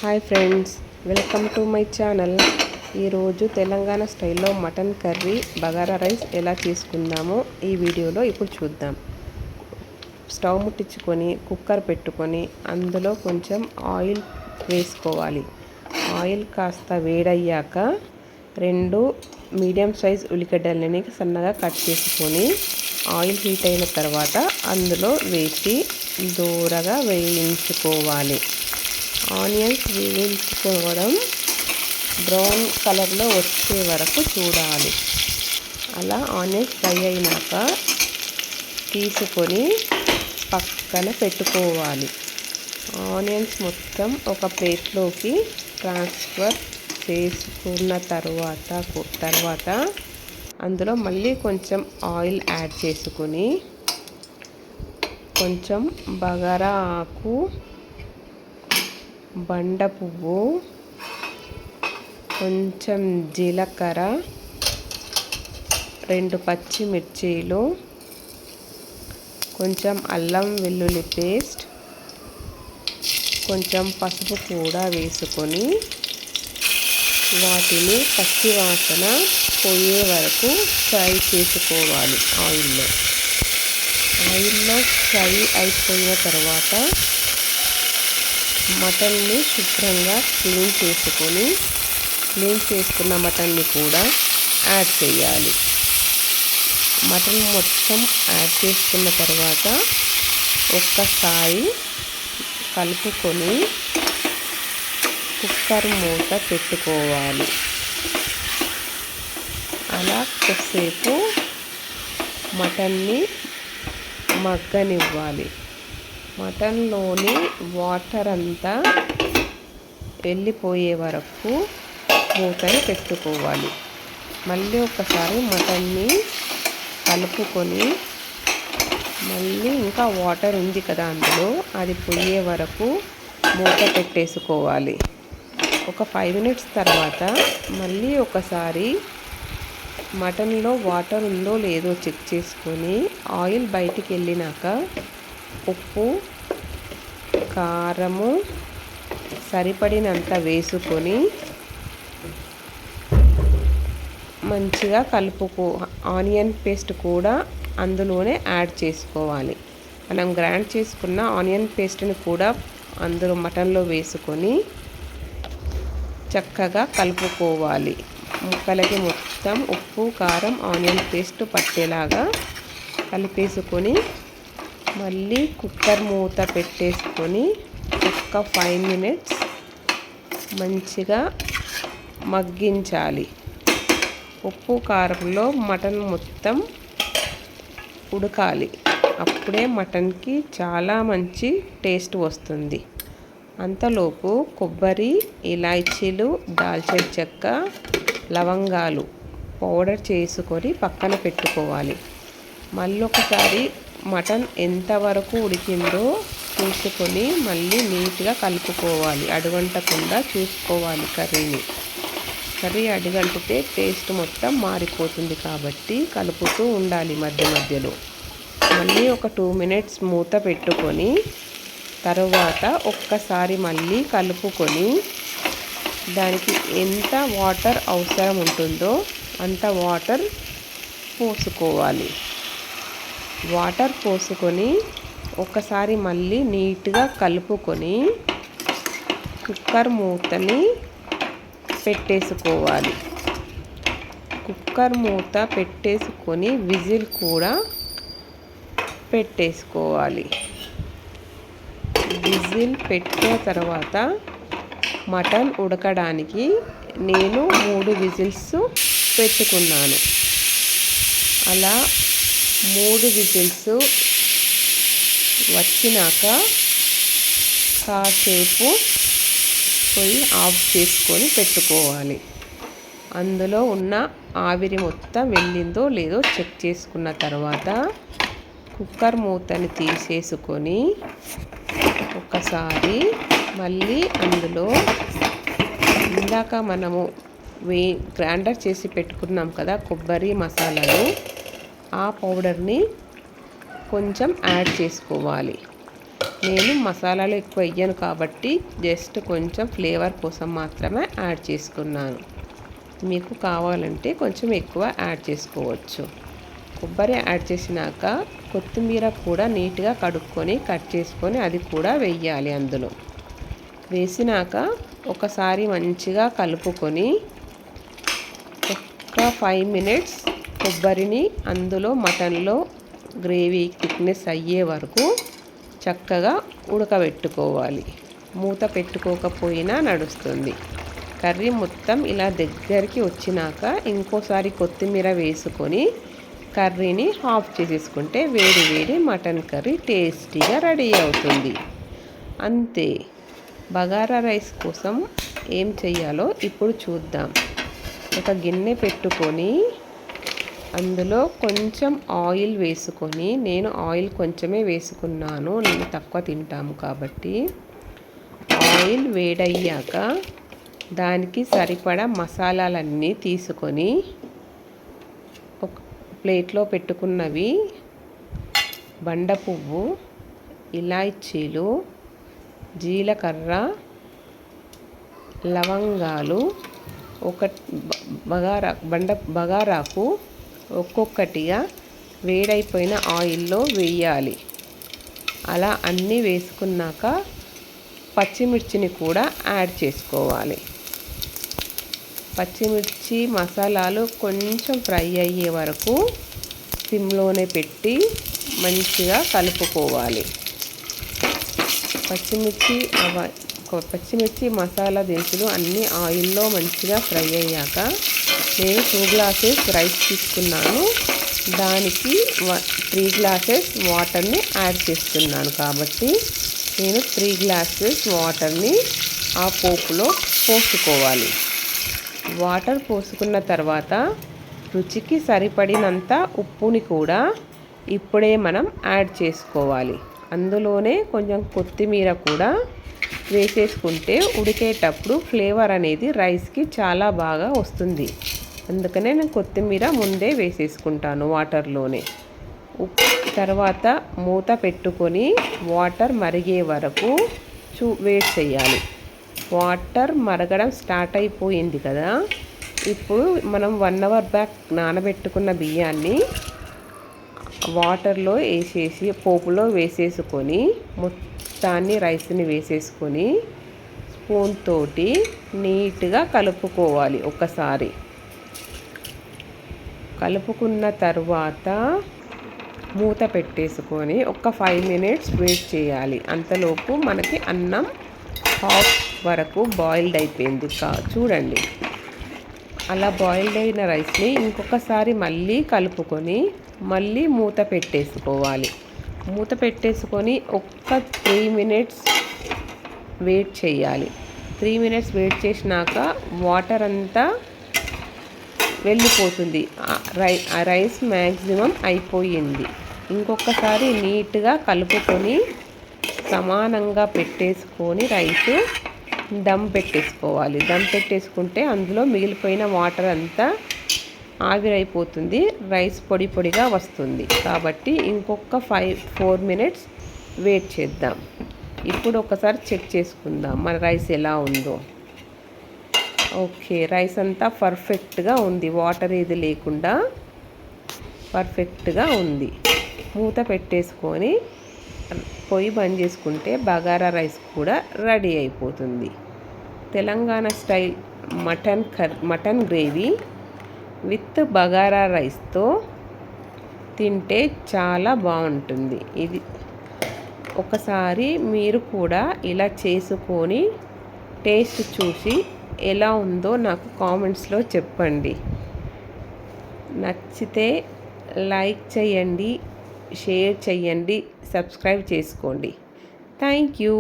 Hi friends, welcome to my channel. ఈరోజు తెలంగాణ స్టైల్లో mutton curry bagara rice ఎలా చేసుకుందామో ఈ వీడియోలో ఇప్పుడు చూద్దాం. స్టవ్ ముట్టించుకొని కుక్కర్ పెట్టుకొని అందులో కొంచెం ఆయిల్ వేసుకోవాలి. ఆయిల్ కాస్త వేడయ్యాక 2 మీడియం సైజ్ ఉల్లిగడ్డలని సన్నగా కట్ చేసుకొని ఆయిల్ హీట్ అయిన తర్వాత అందులో వేసి దూరగా వేయించుకోవాలి. ఆనియన్స్ వేయించుకోవడం బ్రౌన్ కలర్లో వచ్చే వరకు చూడాలి. అలా ఆనియన్స్ ఫ్రై అయినాక తీసుకొని పక్కన పెట్టుకోవాలి. ఆనియన్స్ మొత్తం ఒక ప్లేట్లోకి ట్రాన్స్ఫర్ చేసుకున్న తర్వాత అందులో మళ్ళీ కొంచెం ఆయిల్ యాడ్ చేసుకొని కొంచెం బగారా ఆకు, బండ పువ్వు, కొంచెం జీలకర్ర, 2 పచ్చిమిర్చీలు, కొంచెం అల్లం వెల్లుల్లి పేస్ట్, కొంచెం పసుపు కూడా వేసుకొని వాటిని పచ్చి వాసన పోయే వరకు ఫ్రై చేసుకోవాలి. ఆయిల్లో ఫ్రై అయిపోయిన తర్వాత మటన్ని శుభ్రంగా క్లీన్ చేసుకున్న మటన్ని కూడా యాడ్ చేయాలి. మటన్ మొత్తం యాడ్ చేసుకున్న తర్వాత ఒక్కసారి కలుపుకొని కుక్కర్ మూత పెట్టుకోవాలి. అలా కొద్దిసేపు మటన్ని మగ్గనివ్వాలి. మటన్లోని వాటర్ అంతా వెళ్ళిపోయే వరకు మూతని పెట్టుకోవాలి. మళ్ళీ ఒకసారి మటన్ని కలుపుకొని మళ్ళీ ఇంకా వాటర్ ఉంది కదా అందులో, అది పోయే వరకు మూత పెట్టేసుకోవాలి. ఒక 5 మినిట్స్ తర్వాత మళ్ళీ ఒకసారి మటన్లో వాటర్ ఉందో లేదో చెక్ చేసుకొని ఆయిల్ బయటికి వెళ్ళినాక ఉప్పు, కారము సరిపడినంత వేసుకొని మంచిగా ఆనియన్ పేస్ట్ కూడా అందులోనే యాడ్ చేసుకోవాలి. మనం గ్రైండ్ చేసుకున్న ఆనియన్ పేస్ట్ని కూడా అందులో మటన్లో వేసుకొని చక్కగా కలుపుకోవాలి. ముక్కలకి మొత్తం ఉప్పు, కారం, ఆనియన్ పేస్ట్ పట్టేలాగా కలిపేసుకొని మళ్ళీ కుక్కర్ మూత పెట్టేసుకొని ఒక 5 మినిట్స్ మంచిగా మగ్గించాలి. ఉప్పు కారంలో మటన్ మొత్తం ఉడకాలి. అప్పుడే మటన్కి చాలా మంచి టేస్ట్ వస్తుంది. అంతలోపు కొబ్బరి, ఇలాచీలు, దాల్చిన చెక్క, లవంగాలు పౌడర్ చేసుకొని పక్కన పెట్టుకోవాలి. మళ్ళీ ఒకసారి మటన్ ఎంతవరకు ఉడికిందో చూసుకొని మళ్ళీ నీట్గా కలుపుకోవాలి. అడుగంటకుండా చూసుకోవాలి. కర్రీ అడుగంటితే టేస్ట్ మొత్తం మారిపోతుంది కాబట్టి కలుపుతూ ఉండాలి మధ్య మధ్యలో. మళ్ళీ ఒక 2 మినిట్స్ మూత పెట్టుకొని తరువాత ఒక్కసారి మళ్ళీ కలుపుకొని దానికి ఎంత వాటర్ అవసరం ఉంటుందో అంత వాటర్ పోసుకోవాలి. వాటర్ పోసుకొని ఒకసారి మళ్ళీ నీట్గా కలుపుకొని కుక్కర్ మూతని పెట్టేసుకోవాలి. కుక్కర్ మూత పెట్టేసుకొని విజిల్ కూడా పెట్టేసుకోవాలి. విజిల్ పెట్టిన తర్వాత మటన్ ఉడకడానికి నేను 3 విజిల్స్ పెట్టుకున్నాను. అలా 3 విజిల్స్ వచ్చినాక కాసేపు పొయ్యి ఆఫ్ చేసుకొని పెట్టుకోవాలి. అందులో ఉన్న ఆవిరి మొత్తం వెళ్ళిందో లేదో చెక్ చేసుకున్న తర్వాత కుక్కర్ మూతని తీసేసుకొని ఒకసారి మళ్ళీ అందులో ఇందాక మనము గ్రైండర్ చేసి పెట్టుకున్నాం కదా కొబ్బరి మసాలాలు, ఆ పౌడర్ని కొంచెం యాడ్ చేసుకోవాలి. నేను మసాలాలు ఎక్కువ వేయను కాబట్టి జస్ట్ కొంచెం ఫ్లేవర్ కోసం మాత్రమే యాడ్ చేసుకున్నాను. మీకు కావాలంటే కొంచెం ఎక్కువ యాడ్ చేసుకోవచ్చు. కొబ్బరి యాడ్ చేసినాక కొత్తిమీర కూడా నీట్గా కడుక్కొని కట్ చేసుకొని అది కూడా వేయాలి. అందులో వేసినాక ఒకసారి మంచిగా కలుపుకొని ఒక 5 మినిట్స్ కొబ్బరిని అందులో మటన్లో గ్రేవీ థిక్నెస్ అయ్యే వరకు చక్కగా ఉడకబెట్టుకోవాలి. మూత పెట్టుకోకపోయినా నడుస్తుంది. కర్రీ మొత్తం ఇలా దగ్గరికి వచ్చినాక ఇంకోసారి కొత్తిమీర వేసుకొని కర్రీని ఆఫ్ చేసేసుకుంటే వేడి వేడి మటన్ కర్రీ టేస్టీగా రెడీ అవుతుంది. అంతే. బగారా రైస్ కోసం ఏం చెయ్యాలో ఇప్పుడు చూద్దాం. ఒక గిన్నె పెట్టుకొని అందులో కొంచెం ఆయిల్ వేసుకొని, నేను ఆయిల్ కొంచెమే వేసుకున్నాను, నేను తక్కువ తింటాము కాబట్టి. ఆయిల్ వేడయ్యాక దానికి సరిపడా మసాలాలన్నీ తీసుకొని ఒక ప్లేట్లో పెట్టుకున్నవి బండ పువ్వు, ఇలాచీలు, జీలకర్ర, లవంగాలు, ఒక బగారాకు ఒక్కొక్కటిగా వేడైపోయిన ఆయిల్లో వేయాలి. అలా అన్నీ వేసుకున్నాక పచ్చిమిర్చిని కూడా యాడ్ చేసుకోవాలి. పచ్చిమిర్చి మసాలాలు కొంచెం ఫ్రై అయ్యే వరకు సిమ్లోనే పెట్టి మంచిగా కలుపుకోవాలి. పచ్చిమిర్చి మసాలా దినుసులు అన్నీ ఆయిల్లో మంచిగా ఫ్రై అయ్యాక నేను 2 గ్లాసెస్ రైస్ తీసుకున్నాను. దానికి 3 గ్లాసెస్ వాటర్ని యాడ్ చేస్తున్నాను కాబట్టి నేను 3 గ్లాసెస్ వాటర్ని ఆ పోపులో పోసుకోవాలి. వాటర్ పోసుకున్న తర్వాత రుచికి సరిపడినంత ఉప్పుని కూడా ఇప్పుడే మనం యాడ్ చేసుకోవాలి. అందులోనే కొంచెం కొత్తిమీర కూడా వేసేసుకుంటే ఉడికేటప్పుడు ఫ్లేవర్ అనేది రైస్కి చాలా బాగా వస్తుంది. అందుకనే నేను కొత్తిమీర ముందే వేసేసుకుంటాను వాటర్లోనే. తర్వాత మూత పెట్టుకొని వాటర్ మరిగే వరకు వెయిట్ చేయాలి. వాటర్ మరగడం స్టార్ట్ అయిపోయింది కదా. ఇప్పుడు మనం 1 అవర్ బ్యాక్ నానబెట్టుకున్న బియ్యాన్ని వాటర్లో వేసేసి పోపులో వేసేసుకొని మొత్తాన్ని రైస్ని వేసేసుకొని స్పూన్ తోటి నీట్గా కలుపుకోవాలి. ఒకసారి కలుపుకున్న తర్వాత మూత పెట్టేసుకొని ఒక 5 మినిట్స్ వెయిట్ చేయాలి. అంతలోపు మనకి అన్నం హాఫ్ వరకు బాయిల్డ్ అయిపోయింది. చూడండి, అలా బాయిల్డ్ అయిన రైస్ని ఇంకొకసారి మళ్ళీ కలుపుకొని మళ్ళీ మూత పెట్టేసుకోవాలి. మూత పెట్టేసుకొని ఒక్క 3 మినిట్స్ వెయిట్ చేయాలి. 3 మినిట్స్ వెయిట్ చేసినాక వాటర్ అంతా వెళ్ళిపోతుంది. ఆ రైస్ మ్యాక్సిమం అయిపోయింది. ఇంకొకసారి నీట్గా కలుపుకొని సమానంగా పెట్టేసుకొని రైస్ దమ్ పెట్టేసుకోవాలి. దమ్ పెట్టేసుకుంటే అందులో మిగిలిపోయిన వాటర్ అంతా ఆవిరైపోతుంది. రైస్ పొడి పొడిగా వస్తుంది. కాబట్టి ఇంకొక 4 మినిట్స్ వెయిట్ చేద్దాం. ఇప్పుడు ఒకసారి చెక్ చేసుకుందాం మన రైస్ ఎలా ఉందో. ఓకే, రైస్ అంతా పర్ఫెక్ట్గా ఉంది. వాటర్ ఏది లేకుండా పర్ఫెక్ట్గా ఉంది. మూత పెట్టేసుకొని పొయ్యి బంద్ చేసుకుంటే బగారా రైస్ కూడా రెడీ అయిపోతుంది. Telangana style mutton gravy with bagara రైస్తో తింటే చాలా బాగుంటుంది. ఇది ఒకసారి మీరు కూడా ఇలా చేసుకొని టేస్ట్ చూసి ఎలా ఉందో నాకు కామెంట్స్లో చెప్పండి. నచ్చితే లైక్ చేయండి, షేర్ చేయండి, సబ్స్క్రైబ్ చేసుకోండి. Thank you.